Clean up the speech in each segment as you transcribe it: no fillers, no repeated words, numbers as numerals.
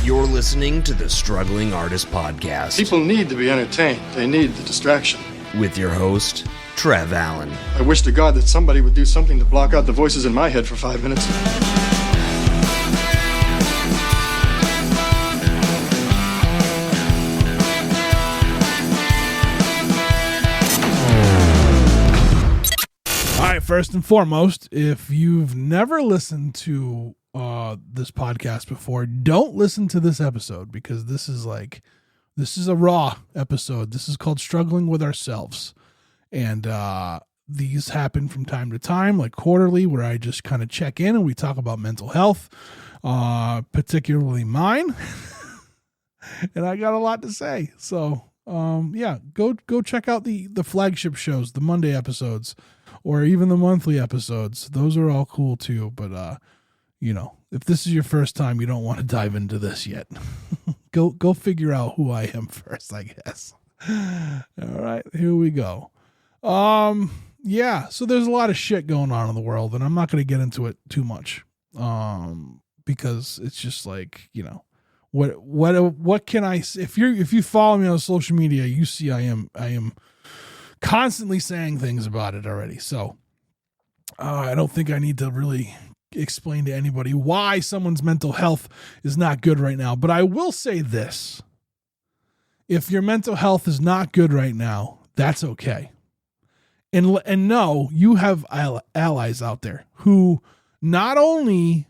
You're listening to the Struggling Artist Podcast. People need to be entertained. They need the distraction. With your host, Trev Allen. I wish to God that somebody would do something to block out the voices in my head for 5 minutes. All right, first and foremost, if you've never listened to this podcast before, don't listen to this episode, because this is a raw episode. This is called Struggling with Ourselves. And these happen from time to time, like quarterly, where I just kind of check in and we talk about mental health, particularly mine. And I got a lot to say. So, go check out the flagship shows, the Monday episodes, or even the monthly episodes. Those are all cool too. But, if this is your first time, you don't want to dive into this yet. Go figure out who I am first, I guess. All right, here we go. So there's a lot of shit going on in the world, and I'm not going to get into it too much. Because it's just like, what can I say? If you follow me on social media, you see I am constantly saying things about it already. So I don't think I need to really explain to anybody why someone's mental health is not good right now. But I will say this: if your mental health is not good right now, that's okay. And no, you have allies out there who not only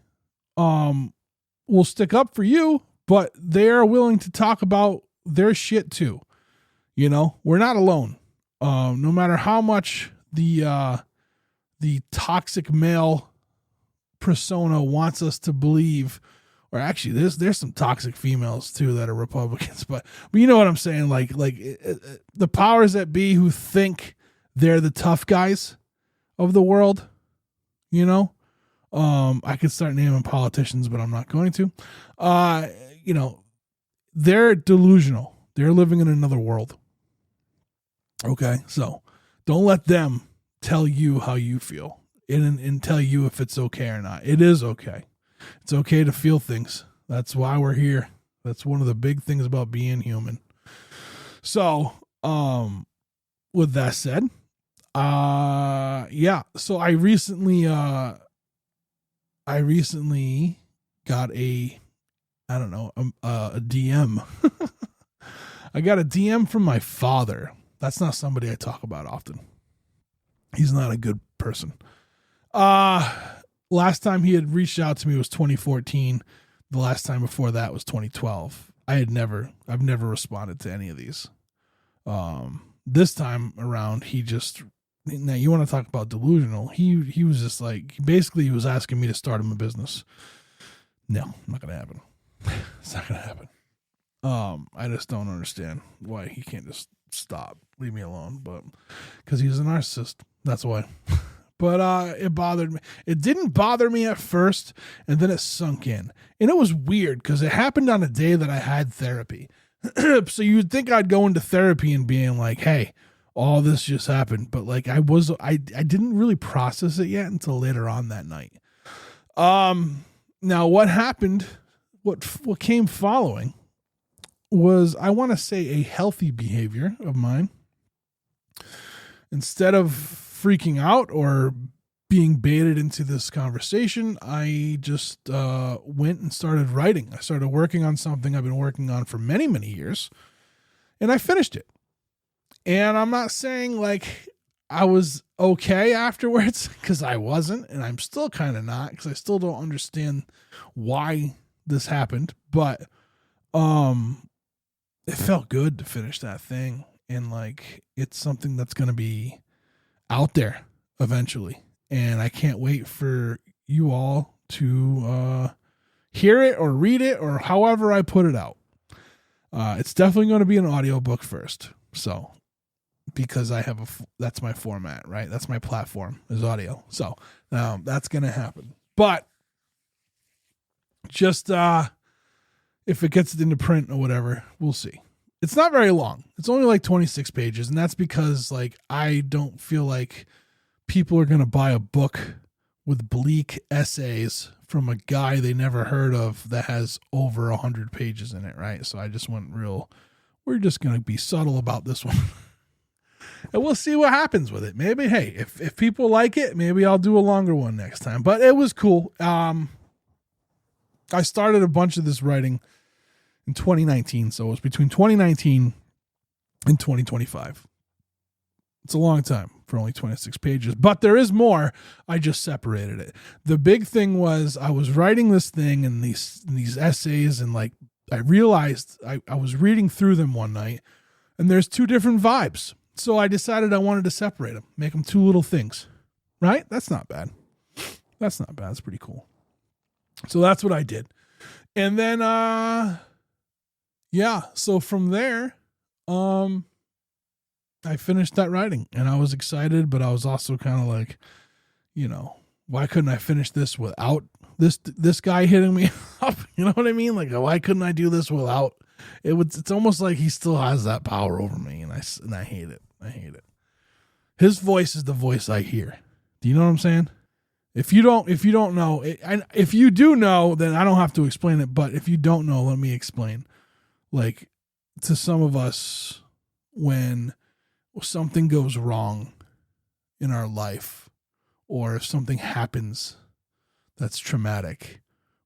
will stick up for you, but they're willing to talk about their shit too. We're not alone. No matter how much the toxic male persona wants us to believe, or actually there's some toxic females too that are Republicans, but you know what I'm saying? Like the powers that be who think they're the tough guys of the world, I could start naming politicians, but I'm not going to. They're delusional. They're living in another world. Okay, so don't let them tell you how you feel and tell you if it's okay or not. It is okay. It's okay to feel things. That's why we're here. That's one of the big things about being human. So, with that said, so I recently got a DM. I got a DM from my father. That's not somebody I talk about often. He's not a good person. Last time he had reached out to me was 2014. The last time before that was 2012. I've never responded to any of these. This time around, now you want to talk about delusional. He was just like, basically he was asking me to start him a business. No, not going to happen. It's not going to happen. I just don't understand why he can't just stop, leave me alone, but because he's a narcissist, that's why. But it bothered me. It didn't bother me at first, and then it sunk in. And it was weird because it happened on a day that I had therapy. So you would think I'd go into therapy and being like, hey, all this just happened. But like I didn't really process it yet until later on that night. Now what happened, what came following was, I want to say, a healthy behavior of mine. Instead of freaking out or being baited into this conversation, I just went and started writing. I started working on something I've been working on for many, many years, and I finished it. And I'm not saying like I was okay afterwards, because I wasn't, and I'm still kind of not, because I still don't understand why this happened, but it felt good to finish that thing. And like, it's something that's going to be out there eventually. And I can't wait for you all to hear it or read it or however I put it out. It's definitely going to be an audiobook first. So, because that's my format, right? That's my platform, is audio. So that's going to happen. But just if it gets into print or whatever, we'll see. It's not very long. It's only like 26 pages. And that's because like, I don't feel like people are going to buy a book with bleak essays from a guy they never heard of that has over 100 pages in it, right? So I just went we're just going to be subtle about this one. And we'll see what happens with it. Maybe, hey, if people like it, maybe I'll do a longer one next time. But it was cool. I started a bunch of this writing in 2019, so it was between 2019 and 2025. It's a long time for only 26 pages, but there is more. I just separated it. The big thing was I was writing this thing and these essays, and like I realized I was reading through them one night, and there's two different vibes. So I decided I wanted to separate them, make them two little things, right? That's not bad. That's pretty cool. So that's what I did. And then, so from there, I finished that writing, and I was excited, but I was also kind of like, why couldn't I finish this without this guy hitting me up? You know what I mean? Like, why couldn't I do this without it's almost like he still has that power over me, and I hate it. I hate it. His voice is the voice I hear. Do you know what I'm saying? If you don't know, and if you do know, then I don't have to explain it. But if you don't know, let me explain. Like, to some of us, when something goes wrong in our life, or if something happens that's traumatic,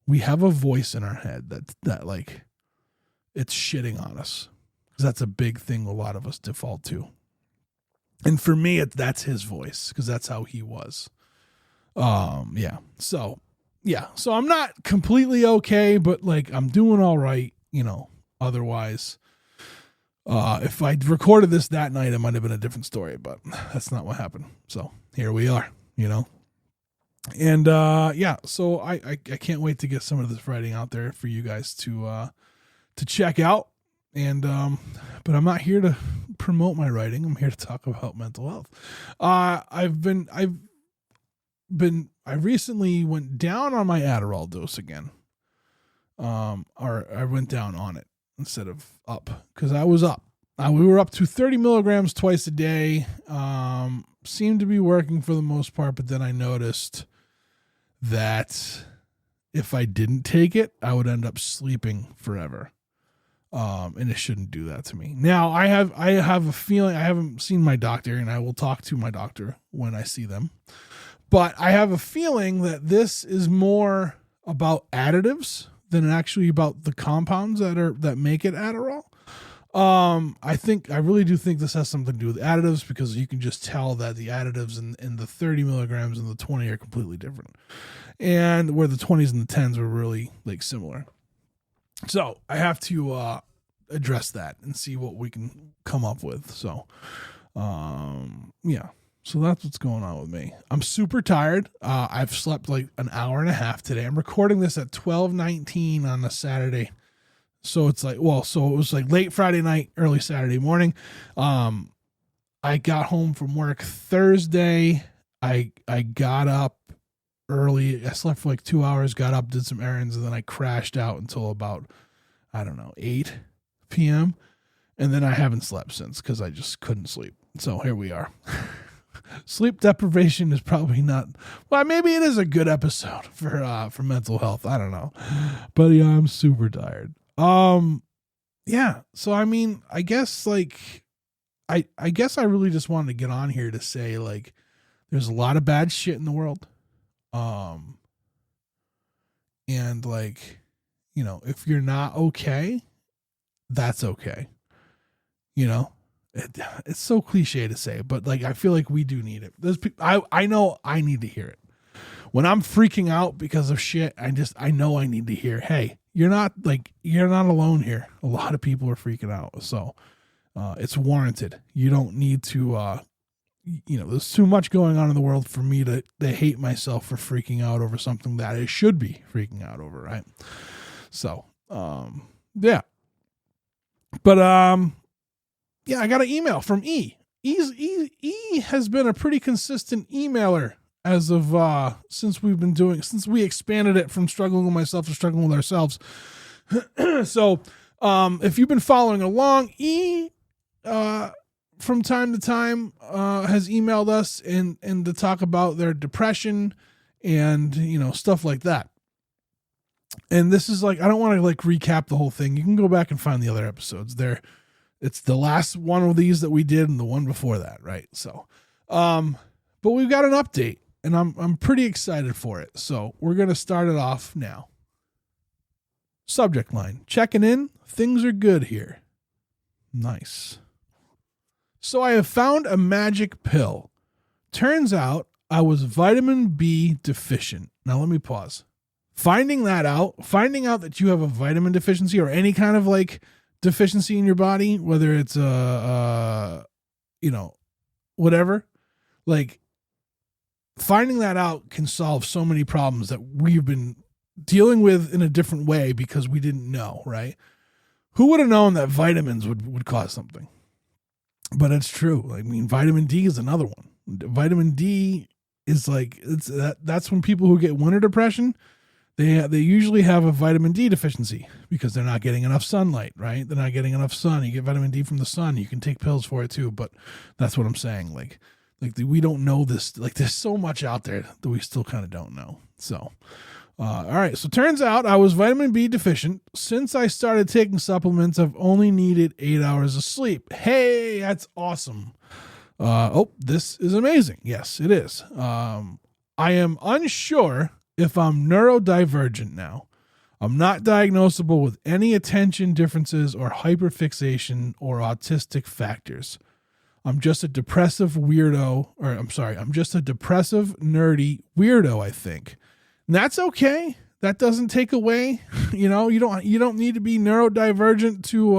we have a voice in our head that like, it's shitting on us. Because that's a big thing a lot of us default to. And for me, that's his voice, because that's how he was. So I'm not completely okay, but like I'm doing all right, otherwise, if I recorded this that night, it might have been a different story, but that's not what happened. So here we are, and, so I can't wait to get some of this writing out there for you guys to check out. And, but I'm not here to promote my writing. I'm here to talk about mental health. I recently went down on my Adderall dose again. Or I went down on it instead of up, because I was up. We were up to 30 milligrams twice a day. Seemed to be working for the most part, but then I noticed that if I didn't take it, I would end up sleeping forever. And it shouldn't do that to me. Now I have a feeling, I haven't seen my doctor, and I will talk to my doctor when I see them, but I have a feeling that this is more about additives than actually about the compounds that make it Adderall. I really do think this has something to do with additives, because you can just tell that the additives in the 30 milligrams and the 20 are completely different, and where the 20s and the 10s were really like similar. So I have to address that and see what we can come up with. So, so that's what's going on with me. I'm super tired. I've slept like an hour and a half today. I'm recording this at 12:19 on a Saturday. So it's like, so it was like late Friday night, early Saturday morning. I got home from work Thursday. I got up early. I slept for like 2 hours, got up, did some errands, and then I crashed out until about, 8 p.m. And then I haven't slept since, because I just couldn't sleep. So here we are. Sleep deprivation is probably not, maybe it is a good episode for mental health. I don't know. But yeah, I'm super tired. So I guess like I guess I really just wanted to get on here to say, like, there's a lot of bad shit in the world. And like, if you're not okay, that's okay. It's so cliche to say, but like, I feel like we do need it. There's I know I need to hear it when I'm freaking out because of shit. I know I need to hear, hey, you're not alone here. A lot of people are freaking out. So, it's warranted. You don't need to, there's too much going on in the world for me to hate myself for freaking out over something that I should be freaking out over. Right. So, yeah. But, I got an email from E. E has been a pretty consistent emailer as of, since we expanded it from struggling with myself to struggling with ourselves. So, if you've been following along, E, from time to time, has emailed us and to talk about their depression and, stuff like that. And this is like, I don't want to like recap the whole thing. You can go back and find the other episodes there. It's the last one of these that we did and the one before that. Right. So, but we've got an update and I'm pretty excited for it. So we're going to start it off now. Subject line, checking in. Things are good here. Nice. So I have found a magic pill. Turns out I was vitamin B deficient. Now let me pause. Finding out that you have a vitamin deficiency or any kind of like deficiency in your body, whether it's whatever, like finding that out can solve so many problems that we've been dealing with in a different way because we didn't know, right? Who would have known that vitamins would cause something? But it's true. I mean, vitamin D is another one. Vitamin D is like, that's when people who get winter depression, they usually have a vitamin D deficiency because they're not getting enough sunlight, right? They're not getting enough sun. You get vitamin D from the sun. You can take pills for it too, but that's what I'm saying. Like we don't know this. Like there's so much out there that we still kind of don't know. So, all right. So turns out I was vitamin B deficient. Since I started taking supplements, I've only needed 8 hours of sleep. Hey, that's awesome. This is amazing. Yes, it is. I am unsure if I'm neurodivergent now. I'm not diagnosable with any attention differences or hyperfixation or autistic factors. I'm just a depressive nerdy weirdo, I think. And that's okay. That doesn't take away, you don't need to be neurodivergent to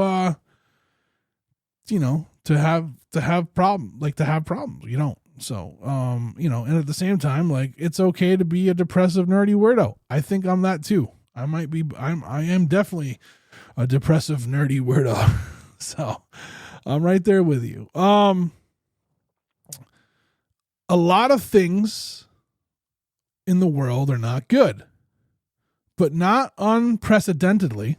have problems. You don't. So, and at the same time, like it's okay to be a depressive nerdy weirdo. I think I'm that too. I am definitely a depressive nerdy weirdo. So I'm right there with you. A lot of things in the world are not good, but not unprecedentedly,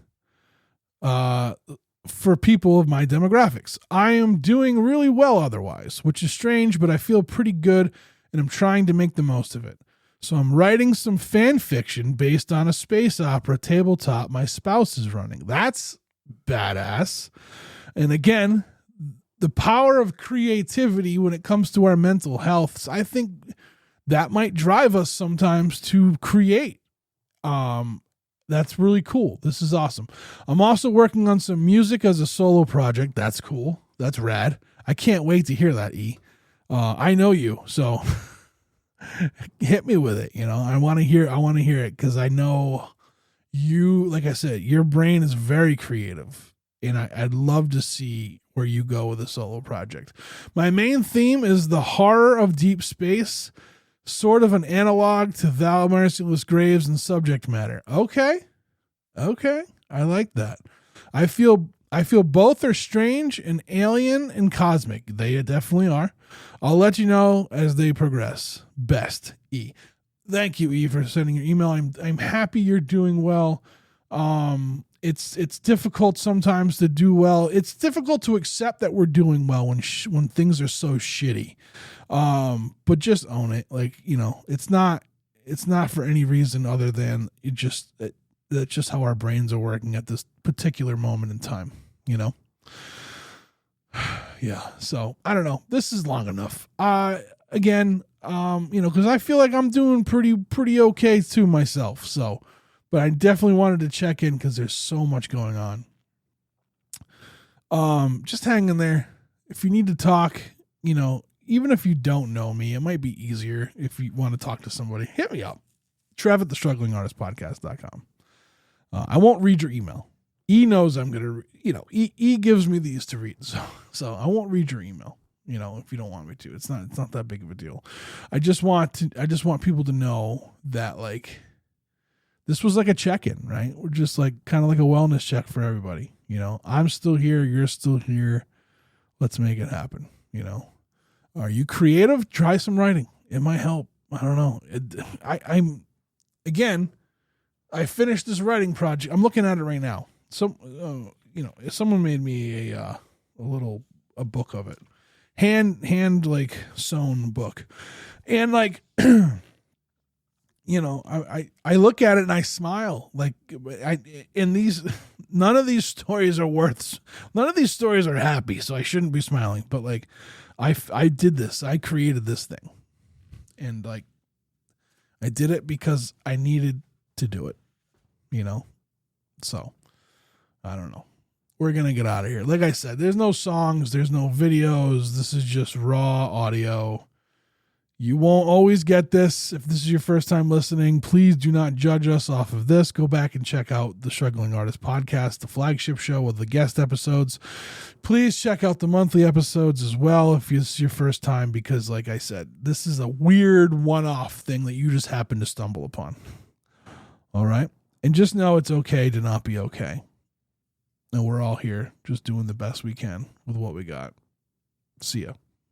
for people of my demographics. I am doing really well otherwise, which is strange, but I feel pretty good and I'm trying to make the most of it. So I'm writing some fan fiction based on a space opera tabletop my spouse is running. That's badass. And again, the power of creativity when it comes to our mental health, I think that might drive us sometimes to create. That's really cool. This is awesome. I'm also working on some music as a solo project. That's cool. That's rad. I can't wait to hear that, E. I know you, so hit me with it. I want to hear it because I know you, like I said, your brain is very creative and I'd love to see where you go with a solo project. My main theme is the horror of deep space, sort of an analog to Thou Merciless Graves and subject matter. Okay. I like that. I feel both are strange and alien and cosmic. They definitely are. I'll let you know as they progress. Best, E. Thank you, E, for sending your email. I'm happy you're doing well. It's difficult sometimes to do well. It's difficult to accept that we're doing well when things are so shitty. But just own it. Like, it's not for any reason other than that's just how our brains are working at this particular moment in time, Yeah. So I don't know. This is long enough. Again, cause I feel like I'm doing pretty okay too myself. So, but I definitely wanted to check in cause there's so much going on. Just hang in there. If you need to talk, even if you don't know me, it might be easier if you want to talk to somebody. Hit me up. Trev at thestrugglingartistpodcast.com. I won't read your email. E knows I'm going to, E gives me these to read. So I won't read your email, if you don't want me to. It's not that big of a deal. I just want people to know that like, this was like a check-in, right? We're just like kind of like a wellness check for everybody. I'm still here. You're still here. Let's make it happen. Are you creative? Try some writing. It might help. I don't know. I finished this writing project. I'm looking at it right now. Someone made me a book of it, hand like sewn book, and like you know, I look at it and I smile. Like none of these stories are happy, so I shouldn't be smiling. But like, I did this. I created this thing, and like, I did it because I needed to do it. You know, so I don't know. We're gonna get out of here. Like I said, there's no songs, there's no videos. This is just raw audio. You won't always get this. If this is your first time listening, please do not judge us off of this. Go back and check out the Struggling Artist Podcast, the flagship show with the guest episodes. Please check out the monthly episodes as well if this is your first time, because like I said, this is a weird one-off thing that you just happen to stumble upon. All right? And just know it's okay to not be okay. And we're all here just doing the best we can with what we got. See ya.